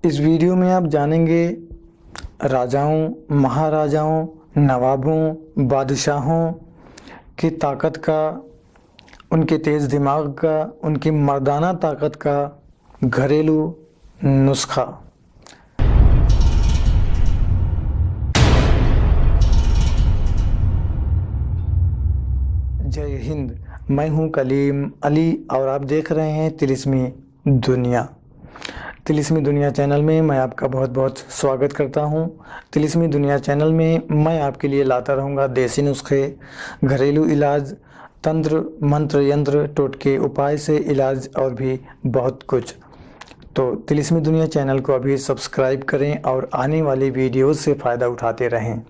इस वीडियो में आप जानेंगे राजाओं, महाराजाओं, नवाबों, बादशाहों की ताकत का, उनके तेज़ दिमाग का, उनकी मर्दाना ताकत का घरेलू नुस्खा। जय हिंद। मैं हूं कलीम अली और आप देख रहे हैं तिलिस्मी दुनिया। तिलिस्मी दुनिया चैनल में मैं आपका बहुत बहुत स्वागत करता हूं। तिलिस्मी दुनिया चैनल में मैं आपके लिए लाता रहूँगा देसी नुस्खे, घरेलू इलाज, तंत्र मंत्र यंत्र, टोटके उपाय से इलाज और भी बहुत कुछ। तो तिलिस्मी दुनिया चैनल को अभी सब्सक्राइब करें और आने वाली वीडियोज़ से फ़ायदा उठाते रहें।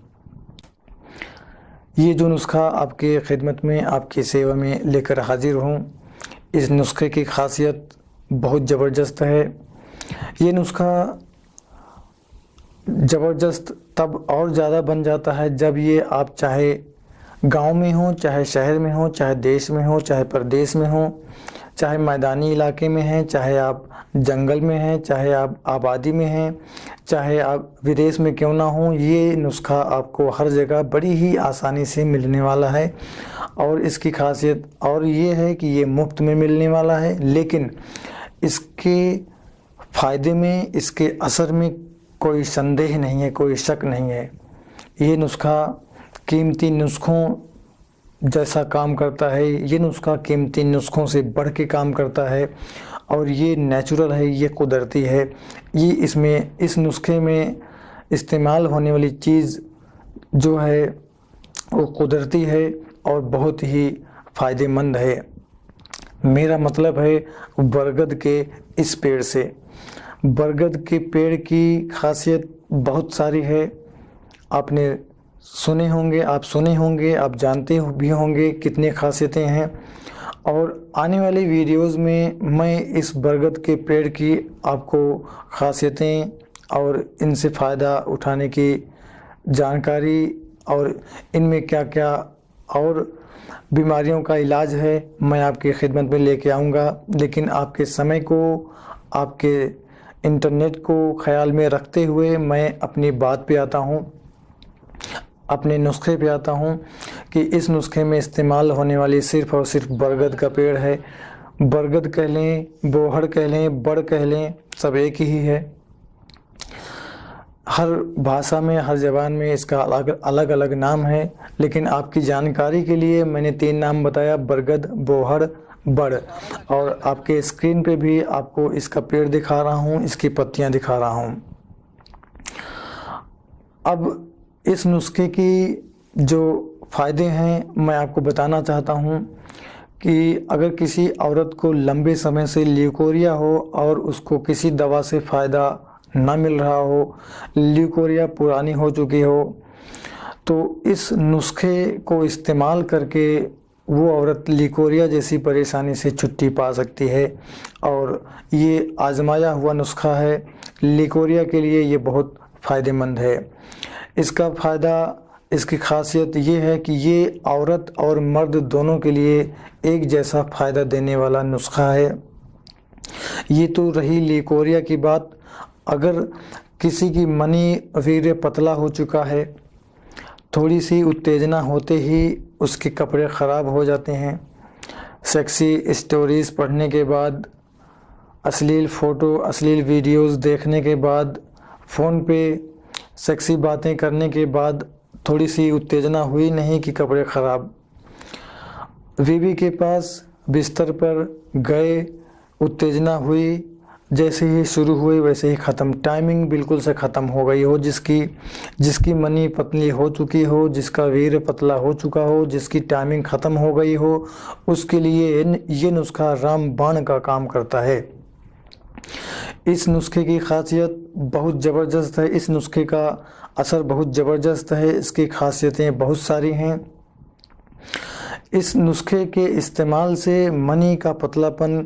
ये जो नुस्खा आपके खिदमत में, आपकी सेवा में लेकर हाजिर हूँ, इस नुस्खे की खासियत बहुत ज़बरदस्त है। ये नुस्खा ज़बरदस्त तब और ज़्यादा बन जाता है जब ये आप चाहे गांव में हो, चाहे शहर में हो, चाहे देश में हो, चाहे प्रदेश में हो, चाहे मैदानी इलाके में हैं, चाहे आप जंगल में हैं, चाहे आप आबादी में हैं, चाहे आप विदेश में क्यों ना हो, ये नुस्खा आपको हर जगह बड़ी ही आसानी से मिलने वाला है। और इसकी खासियत और ये है कि ये मुफ्त में मिलने वाला है, लेकिन इसके फ़ायदे में, इसके असर में कोई संदेह नहीं है, कोई शक नहीं है। ये नुस्खा कीमती नुस्खों जैसा काम करता है। ये नुस्खा कीमती नुस्खों से बढ़ के काम करता है और ये नेचुरल है, ये कुदरती है। ये इस नुस्खे में इस्तेमाल होने वाली चीज़ जो है वो कुदरती है और बहुत ही फ़ायदेमंद है। मेरा मतलब है बरगद के इस पेड़ से। बरगद के पेड़ की खासियत बहुत सारी है। आपने सुने होंगे, आप जानते भी होंगे कितनी खासियतें हैं। और आने वाली वीडियोस में मैं इस बरगद के पेड़ की आपको खासियतें और इनसे फ़ायदा उठाने की जानकारी और इनमें क्या क्या और बीमारियों का इलाज है, मैं आपकी खिदमत में लेके आऊँगा। लेकिन आपके समय को, आपके इंटरनेट को ख्याल में रखते हुए मैं अपनी बात पे आता हूँ, अपने नुस्खे पे आता हूँ कि इस नुस्खे में इस्तेमाल होने वाली सिर्फ़ और सिर्फ बरगद का पेड़ है। बरगद कह लें, बोहड़ कह लें, बड़ कह लें, सब एक ही है। हर भाषा में, हर ज़बान में इसका अलग अलग नाम है, लेकिन आपकी जानकारी के लिए मैंने 3 नाम बताया: बरगद, बोहड़, बड़। और आपके स्क्रीन पे भी आपको इसका पेड़ दिखा रहा हूँ, इसकी पत्तियाँ दिखा रहा हूँ। अब इस नुस्खे की जो फ़ायदे हैं मैं आपको बताना चाहता हूँ कि अगर किसी औरत को लंबे समय से ल्यूकोरिया हो और उसको किसी दवा से फ़ायदा ना मिल रहा हो, ल्यूकोरिया पुरानी हो चुकी हो, तो इस नुस्खे को इस्तेमाल करके वो औरत ल्यूकोरिया जैसी परेशानी से छुट्टी पा सकती है। और ये आजमाया हुआ नुस्खा है। ल्यूकोरिया के लिए ये बहुत फ़ायदेमंद है। इसका फ़ायदा, इसकी खासियत ये है कि ये औरत और मर्द दोनों के लिए एक जैसा फ़ायदा देने वाला नुस्खा है। ये तो रही ल्यूकोरिया की बात। अगर किसी की मनी वीर्य पतला हो चुका है, थोड़ी सी उत्तेजना होते ही उसके कपड़े ख़राब हो जाते हैं, सेक्सी स्टोरीज़ पढ़ने के बाद, अश्लील फ़ोटो, अश्लील वीडियोज़ देखने के बाद, फ़ोन पे सेक्सी बातें करने के बाद थोड़ी सी उत्तेजना हुई नहीं कि कपड़े ख़राब। बीवी के पास बिस्तर पर गए, उत्तेजना हुई, जैसे ही शुरू हुई वैसे ही ख़त्म, टाइमिंग बिल्कुल से ख़त्म हो गई हो। जिसकी मनी पतली हो चुकी हो, जिसका वीर्य पतला हो चुका हो, जिसकी टाइमिंग ख़त्म हो गई हो, उसके लिए ये नुस्खा रामबाण का काम करता है। इस नुस्खे की खासियत बहुत ज़बरदस्त है। इस नुस्खे का असर बहुत ज़बरदस्त है। इसकी खासियतें बहुत सारी हैं। इस नुस्खे के इस्तेमाल से मनी का पतलापन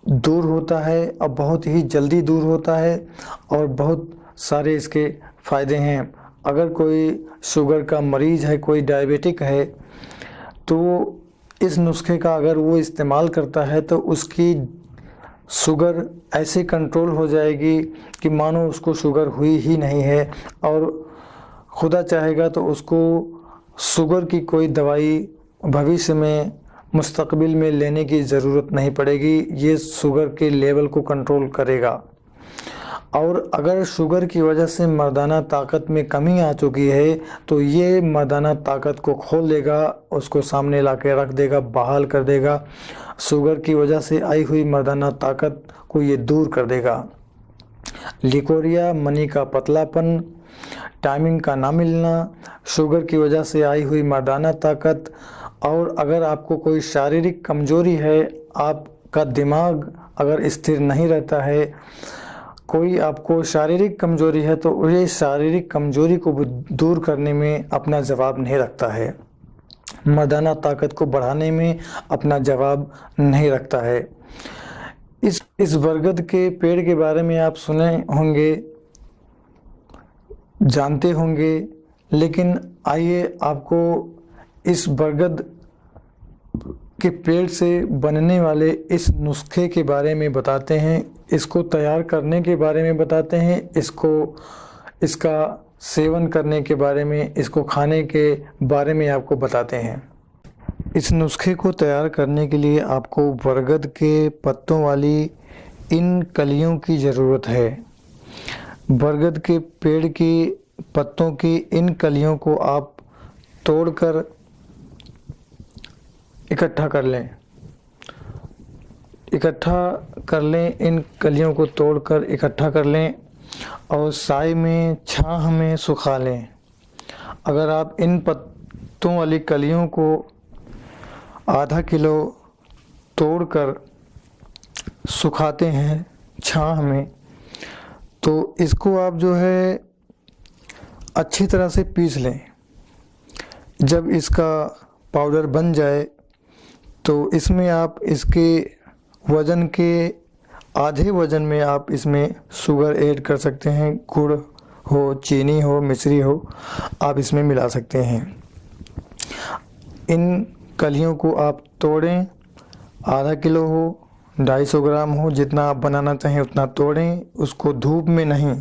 दूर होता है और बहुत ही जल्दी दूर होता है और बहुत सारे इसके फ़ायदे हैं। अगर कोई शुगर का मरीज़ है, कोई डायबिटिक है, तो इस नुस्खे का अगर वो इस्तेमाल करता है तो उसकी शुगर ऐसे कंट्रोल हो जाएगी कि मानो उसको शुगर हुई ही नहीं है, और खुदा चाहेगा तो उसको शुगर की कोई दवाई भविष्य में मुस्तकबिल में लेने की ज़रूरत नहीं पड़ेगी। ये शुगर के लेवल को कंट्रोल करेगा। और अगर शुगर की वजह से मर्दाना ताकत में कमी आ चुकी है तो ये मर्दाना ताकत को खोल देगा, उसको सामने ला के रख देगा, बहाल कर देगा। शुगर की वजह से आई हुई मर्दाना ताकत को ये दूर कर देगा। लिकोरिया, मनी का पतलापन, टाइमिंग का ना मिलना, शुगर की वजह से आई हुई मर्दाना ताकत, और अगर आपको कोई शारीरिक कमजोरी है, आपका दिमाग अगर स्थिर नहीं रहता है, कोई आपको शारीरिक कमजोरी है, तो ये शारीरिक कमजोरी को दूर करने में अपना जवाब नहीं रखता है, मर्दाना ताकत को बढ़ाने में अपना जवाब नहीं रखता है। इस बरगद के पेड़ के बारे में आप सुने होंगे, जानते होंगे, लेकिन आइए आपको इस बरगद के पेड़ से बनने वाले इस नुस्खे के बारे में बताते हैं, इसको तैयार करने के बारे में बताते हैं, इसका सेवन करने के बारे में, इसको खाने के बारे में आपको बताते हैं। इस नुस्खे को तैयार करने के लिए आपको बरगद के पत्तों वाली इन कलियों की ज़रूरत है। बरगद के पेड़ की पत्तों की इन कलियों को आप तोड़कर इकट्ठा कर लें, इन कलियों को तोड़कर इकट्ठा कर लें और साए में, छाह में सुखा लें। अगर आप इन पत्तों वाली कलियों को आधा किलो तोड़कर सुखाते हैं छाह में, तो इसको आप जो है अच्छी तरह से पीस लें। जब इसका पाउडर बन जाए तो इसमें आप इसके वज़न के आधे वज़न में आप इसमें शुगर ऐड कर सकते हैं। गुड़ हो, चीनी हो, मिश्री हो, आप इसमें मिला सकते हैं। इन कलियों को आप तोड़ें, आधा किलो हो, 250 ग्राम हो, जितना आप बनाना चाहें उतना तोड़ें। उसको धूप में नहीं,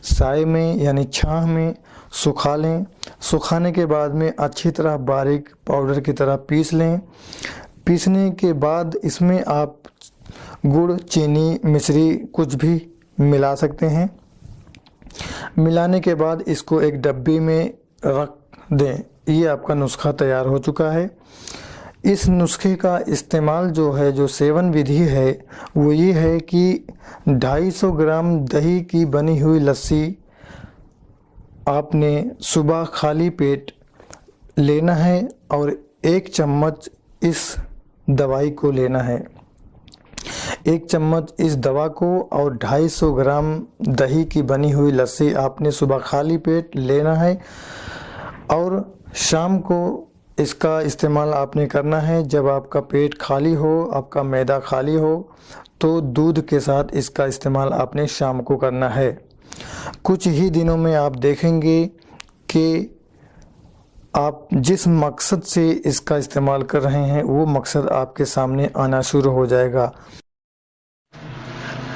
साए में यानी छाह में सुखा लें। सुखाने के बाद में अच्छी तरह बारीक पाउडर की तरह पीस लें। पीसने के बाद इसमें आप गुड़, चीनी, मिश्री कुछ भी मिला सकते हैं। मिलाने के बाद इसको एक डब्बी में रख दें। ये आपका नुस्खा तैयार हो चुका है। इस नुस्खे का इस्तेमाल जो है, जो सेवन विधि है, वो ये है कि 250 ग्राम दही की बनी हुई लस्सी आपने सुबह खाली पेट लेना है और 1 चम्मच इस दवाई को लेना है। 1 चम्मच इस दवा को और 250 ग्राम दही की बनी हुई लस्सी आपने सुबह खाली पेट लेना है, और शाम को इसका इस्तेमाल आपने करना है। जब आपका पेट खाली हो, आपका मैदा खाली हो, तो दूध के साथ इसका इस्तेमाल आपने शाम को करना है। कुछ ही दिनों में आप देखेंगे कि आप जिस मकसद से इसका इस्तेमाल कर रहे हैं वो मकसद आपके सामने आना शुरू हो जाएगा।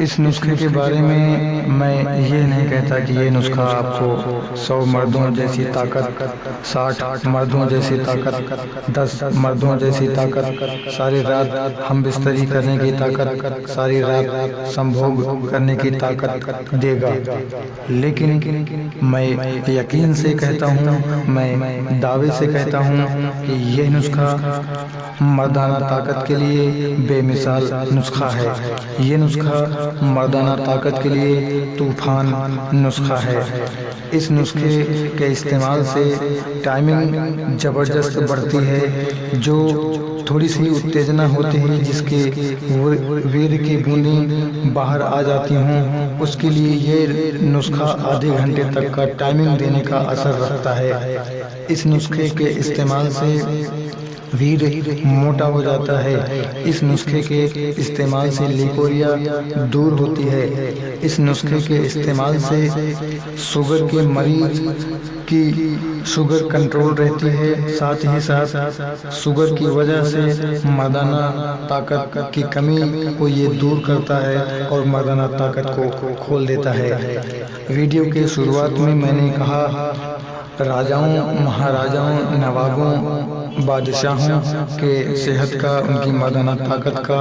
इस नुस्खे के बारे में मैं ये नहीं कहता कि ये नुस्खा आपको 100 मर्दों जैसी ताकत, 60 मर्दों जैसी ताकत, 10 मर्दों जैसी ताकत, सारी रात हम बिस्तरी करने की ताकत, सारी रात संभोग करने की ताकत देगा। लेकिन मैं यकीन से कहता हूँ, मैं दावे से कहता हूँ कि यह नुस्खा मर्दाना ताकत के लिए बेमिसाल नुस्खा है। ये नुस्खा मर्दाना ताकत के लिए तूफान नुस्खा है। इस नुस्खे के इस्तेमाल से टाइमिंग ज़बरदस्त बढ़ती है। जो थोड़ी सी उत्तेजना होती है, जिसके वीर की बूंदें बाहर आ जाती हों, उसके लिए ये नुस्खा आधे घंटे तक का टाइमिंग देने का असर रखता है। इस नुस्खे के इस्तेमाल से वीर्य मोटा हो जाता है। इस नुस्खे के इस्तेमाल से लिकोरिया दूर होती है। इस नुस्खे के इस्तेमाल से शुगर के मरीज की शुगर कंट्रोल रहती है। साथ ही साथ शुगर की वजह से मर्दाना ताकत की कमी को ये दूर करता है और मर्दाना ताकत को खोल देता है। वीडियो के शुरुआत में मैंने कहा राजाओं, महाराजाओं, नवाबों, बादशाहों के सेहत का, उनकी मर्दाना ताकत का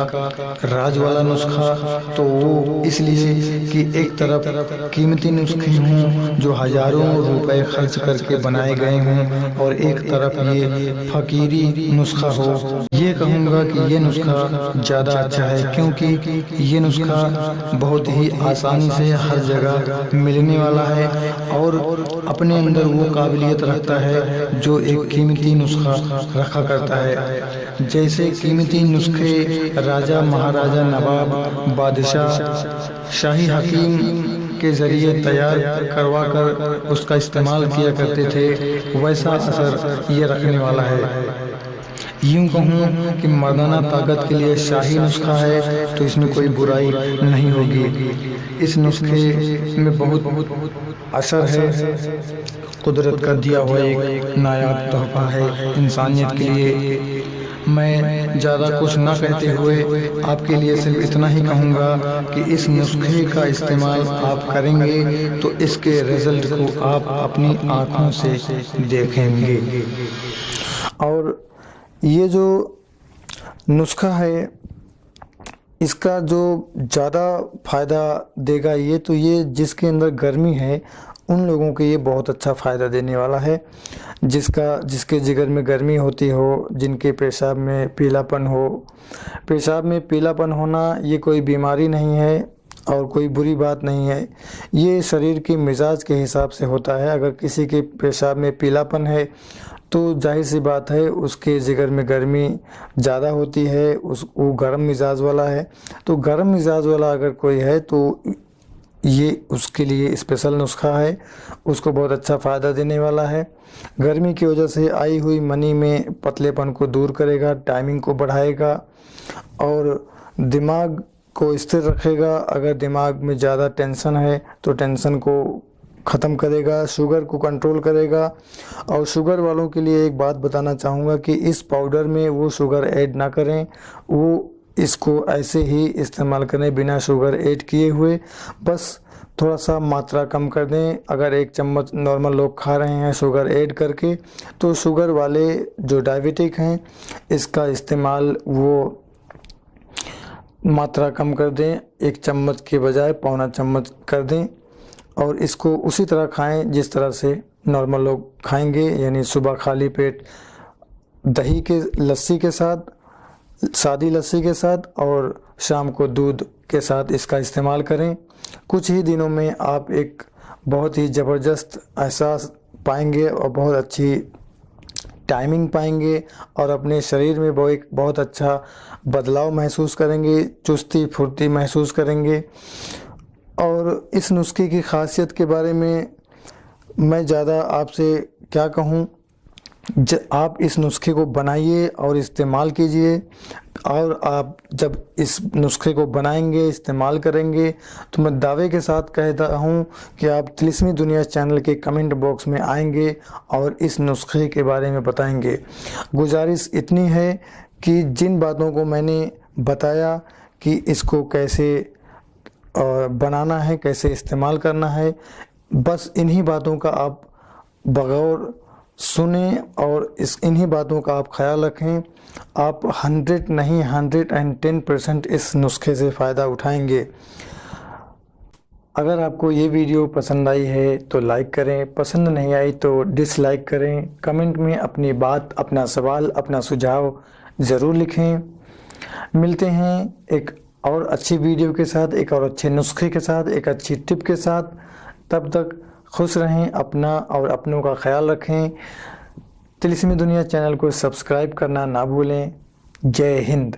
राज वाला नुस्खा, तो वो इसलिए कि एक तरफ कीमती नुस्खे हों जो हजारों रुपए खर्च करके बनाए गए हों और एक तरफ ये फकीरी नुस्खा हो। ये कहूँगा कि ये नुस्खा ज़्यादा अच्छा है क्योंकि ये नुस्खा बहुत ही आसानी से हर जगह मिलने वाला है और अपने अंदर वो काबिलियत रखता है जो एक कीमती नुस्खा रखा करता है। जैसे कीमती नुस्खे राजा, महाराजा, नवाब, बादशाह, शाही हकीम के जरिए तैयार करवा कर उसका इस्तेमाल किया करते थे, वैसा असर ये रखने वाला है। यूं कहूँ कि मर्दाना ताकत के लिए शाही नुस्खा है तो इसमें कोई बुराई नहीं होगी। इस नुस्खे में बहुत असर है। कुदरत का दिया हुआ एक नायाब तोहफा है इंसानियत के लिए। मैं ज़्यादा कुछ ना कहते हुए आपके लिए सिर्फ इतना ही कहूँगा कि इस नुस्खे का इस्तेमाल आप करेंगे तो इसके रिजल्ट को आप अपनी आँखों से देखेंगे। और ये जो नुस्खा है इसका जो ज़्यादा फ़ायदा देगा ये जिसके अंदर गर्मी है उन लोगों के ये बहुत अच्छा फ़ायदा देने वाला है। जिसके जिगर में गर्मी होती हो, जिनके पेशाब में पीलापन हो। पेशाब में पीलापन होना ये कोई बीमारी नहीं है और कोई बुरी बात नहीं है, ये शरीर के मिजाज के हिसाब से होता है। अगर किसी के पेशाब में पीलापन है तो जाहिर सी बात है उसके जिगर में गर्मी ज़्यादा होती है, वो गर्म मिजाज वाला है। तो गर्म मिजाज वाला अगर कोई है तो ये उसके लिए स्पेशल नुस्खा है, उसको बहुत अच्छा फ़ायदा देने वाला है। गर्मी की वजह से आई हुई मनी में पतलेपन को दूर करेगा, टाइमिंग को बढ़ाएगा और दिमाग को स्थिर रखेगा। अगर दिमाग में ज़्यादा टेंशन है तो टेंशन को ख़त्म करेगा, शुगर को कंट्रोल करेगा। और शुगर वालों के लिए एक बात बताना चाहूँगा कि इस पाउडर में वो शुगर ऐड ना करें, वो इसको ऐसे ही इस्तेमाल करें बिना शुगर ऐड किए हुए। बस थोड़ा सा मात्रा कम कर दें। अगर 1 चम्मच नॉर्मल लोग खा रहे हैं शुगर ऐड करके, तो शुगर वाले जो डायबिटिक हैं इसका इस्तेमाल वो मात्रा कम कर दें, 1 चम्मच के बजाय 1.25 चम्मच कर दें और इसको उसी तरह खाएं जिस तरह से नॉर्मल लोग खाएंगे। यानी सुबह खाली पेट दही के लस्सी के साथ, सादी लस्सी के साथ और शाम को दूध के साथ इसका इस्तेमाल करें। कुछ ही दिनों में आप एक बहुत ही ज़बरदस्त एहसास पाएंगे और बहुत अच्छी टाइमिंग पाएंगे और अपने शरीर में बहुत अच्छा बदलाव महसूस करेंगे, चुस्ती फुर्ती महसूस करेंगे। और इस नुस्खे की खासियत के बारे में मैं ज़्यादा आपसे क्या कहूँ, आप इस नुस्खे को बनाइए और इस्तेमाल कीजिए। और आप जब इस नुस्खे को बनाएंगे, इस्तेमाल करेंगे, तो मैं दावे के साथ कहता हूँ कि आप तिलिस्मी दुनिया चैनल के कमेंट बॉक्स में आएंगे और इस नुस्खे के बारे में बताएंगे। गुजारिश इतनी है कि जिन बातों को मैंने बताया कि इसको कैसे बनाना है, कैसे इस्तेमाल करना है, बस इन्हीं बातों का आप बगौर सुने और इन्हीं बातों का आप ख्याल रखें। आप 100 नहीं 110% इस नुस्खे से फ़ायदा उठाएंगे। अगर आपको ये वीडियो पसंद आई है तो लाइक करें, पसंद नहीं आई तो डिसलाइक करें। कमेंट में अपनी बात, अपना सवाल, अपना सुझाव ज़रूर लिखें। मिलते हैं एक और अच्छी वीडियो के साथ, एक और अच्छे नुस्खे के साथ, एक अच्छी टिप के साथ। तब तक खुश रहें, अपना और अपनों का ख्याल रखें। तिलिस्मी दुनिया चैनल को सब्सक्राइब करना ना भूलें। जय हिंद।